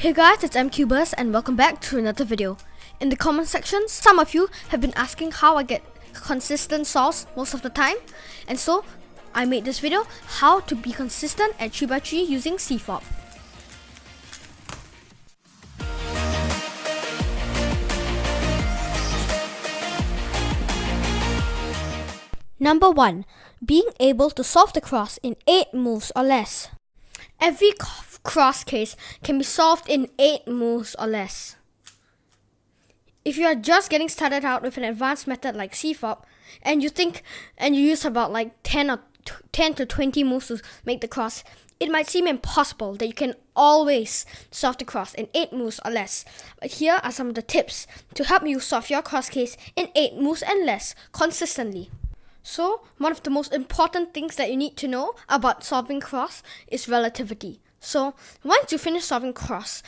Hey guys, it's MCubers and welcome back to another video. In the comment section, some of you have been asking how I get consistent solves most of the time, and so I made this video, how to be consistent at 3x3 using CFOP. Number 1. Being able to solve the cross in 8 moves or less. Every cross case can be solved in 8 moves or less. If you are just getting started out with an advanced method like CFOP and you use about like 10 to 20 moves to make the cross, it might seem impossible that you can always solve the cross in 8 moves or less. But here are some of the tips to help you solve your cross case in 8 moves and less consistently. So, one of the most important things that you need to know about solving cross is relativity. So, once you finish solving cross,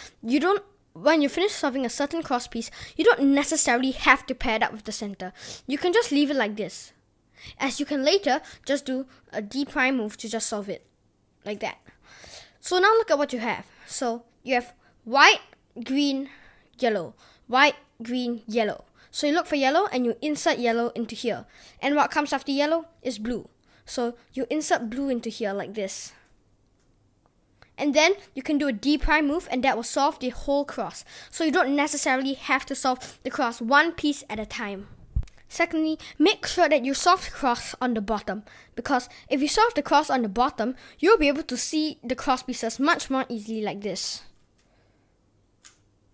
when you finish solving a certain cross piece, you don't necessarily have to pair it up with the center. You can just leave it like this, as you can later just do a D prime move to just solve it, like that. So now look at what you have. So you have white, green, yellow, white, green, yellow. So you look for yellow and you insert yellow into here. And what comes after yellow is blue. So you insert blue into here like this. And then you can do a D prime move and that will solve the whole cross. So you don't necessarily have to solve the cross one piece at a time. Secondly, make sure that you solve the cross on the bottom. Because if you solve the cross on the bottom, you'll be able to see the cross pieces much more easily like this.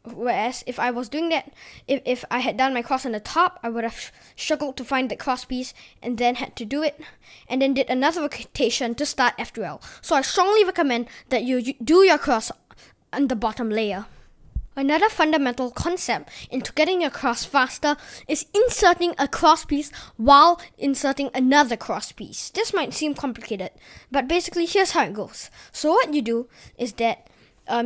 Whereas if I was doing that, if I had done my cross on the top, I would have struggled to find the cross piece and then had to do it and then did another rotation to start after OLL. So I strongly recommend that you do your cross on the bottom layer. Another fundamental concept into getting your cross faster is inserting a cross piece while inserting another cross piece. This might seem complicated, but basically here's how it goes. So what you do is that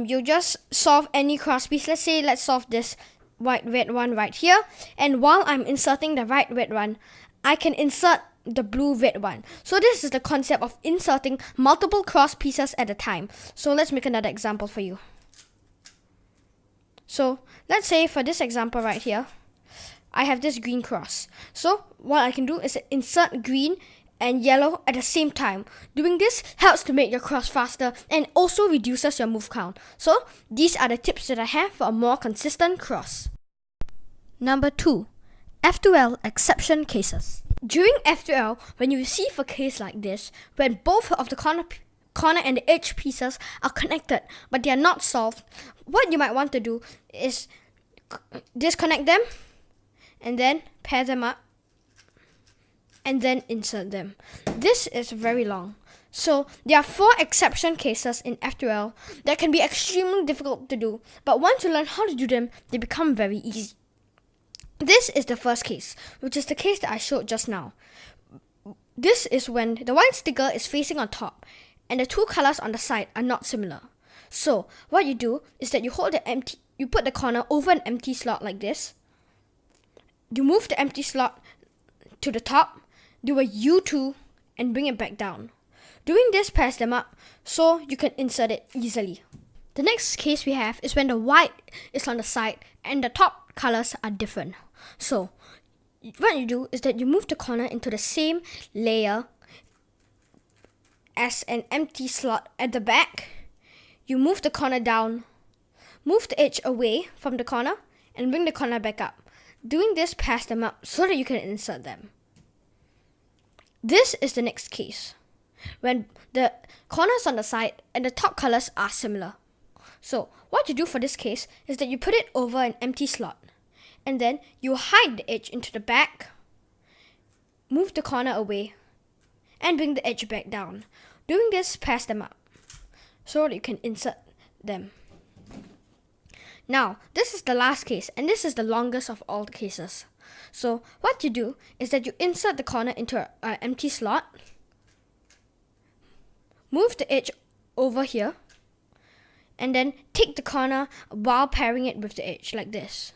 you just solve any cross piece. Let's solve this white red one right here, and while I'm inserting the white red one, I can insert the blue red one. So this is the concept of inserting multiple cross pieces at a time. So let's make another example for you. So let's say for this example right here, I have this green cross. So what I can do is insert green and yellow at the same time. Doing this helps to make your cross faster and also reduces your move count. So these are the tips that I have for a more consistent cross. Number 2. F2L exception cases. During F2L, when you receive a case like this, when both of the corner and the edge pieces are connected but they are not solved, what you might want to do is disconnect them and then pair them up and then insert them. This is very long. So there are 4 exception cases in F2L that can be extremely difficult to do, but once you learn how to do them, they become very easy. This is the first case, which is the case that I showed just now. This is when the white sticker is facing on top and the two colors on the side are not similar. So what you do is that you put the corner over an empty slot like this. You move the empty slot to the top, do a U2 and bring it back down. Doing this pairs them up so you can insert it easily. The next case we have is when the white is on the side and the top colors are different. So what you do is that you move the corner into the same layer as an empty slot at the back. You move the corner down, move the edge away from the corner and bring the corner back up. Doing this pairs them up so that you can insert them. This is the next case, when the corners on the side and the top colors are similar. So what you do for this case is that you put it over an empty slot and then you hide the edge into the back, move the corner away and bring the edge back down. Doing this pairs them up so that you can insert them. Now, this is the last case and this is the longest of all the cases. So what you do is that you insert the corner into an empty slot, move the edge over here, and then take the corner while pairing it with the edge like this.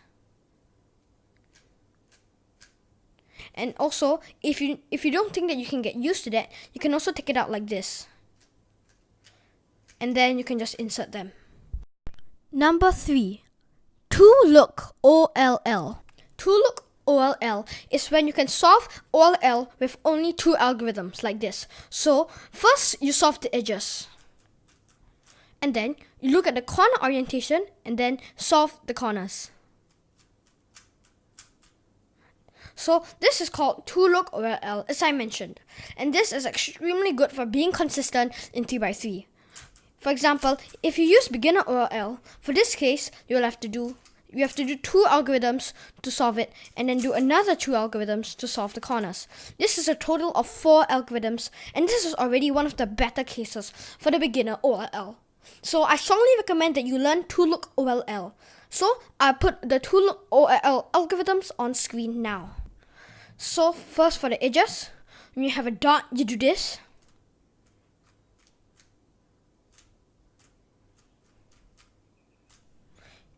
And also, if you don't think that you can get used to that, you can also take it out like this. And then you can just insert them. Number 3. Two-look OLL. Two-look OLL is when you can solve OLL with only two algorithms like this. So first you solve the edges, and then you look at the corner orientation and then solve the corners. So this is called two-look OLL, as I mentioned, and this is extremely good for being consistent in 3x3. For example, if you use beginner OLL, for this case, you have to do two algorithms to solve it, and then do another two algorithms to solve the corners. This is a total of 4 algorithms, and this is already one of the better cases for the beginner OLL. So I strongly recommend that you learn two-look OLL. So I put the two-look OLL algorithms on screen now. So first for the edges, when you have a dot, you do this.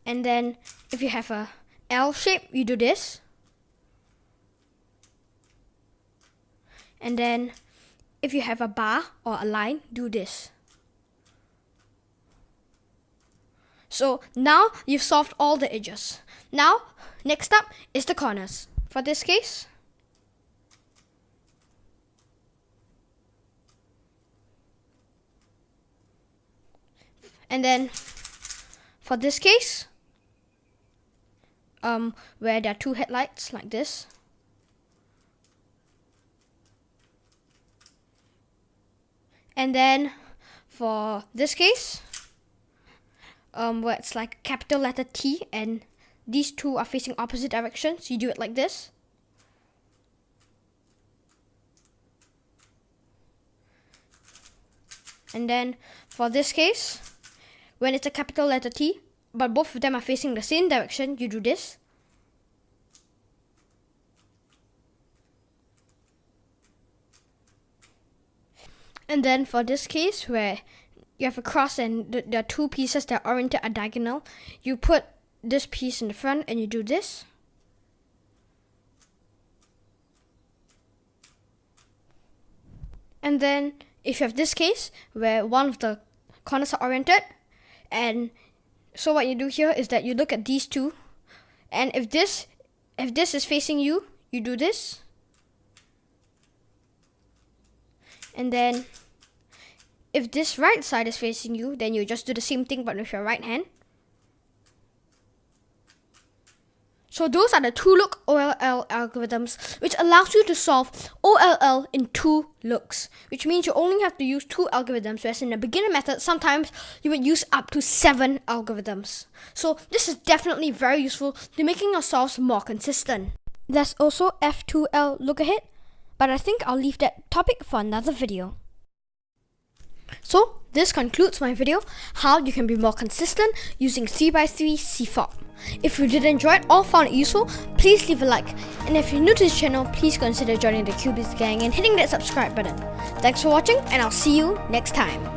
And then if you have a L shape, you do this. And then if you have a bar or a line, do this. So now you've solved all the edges. Now, next up is the corners. For this case, and then for this case, where there are two headlights like this, and then for this case, where it's like capital letter T and these two are facing opposite directions, you do it like this. And then for this case, when it's a capital letter T, but both of them are facing the same direction, you do this. And then for this case, where you have a cross and there are two pieces that are oriented at diagonal, you put this piece in the front and you do this. And then if you have this case where one of the corners are oriented, and so what you do here is that you look at these two, and if this is facing you, you do this. And then if this right side is facing you, then you just do the same thing but with your right hand. So those are the two-look OLL algorithms, which allows you to solve OLL in 2 looks, which means you only have to use 2 algorithms, whereas in the beginner method, sometimes you would use up to 7 algorithms. So this is definitely very useful to making your solves more consistent. There's also F2L look ahead, but I think I'll leave that topic for another video. So this concludes my video, how you can be more consistent using 3x3 CFOP. If you did enjoy it or found it useful, please leave a like. And if you're new to this channel, please consider joining the QBiz gang and hitting that subscribe button. Thanks for watching, and I'll see you next time.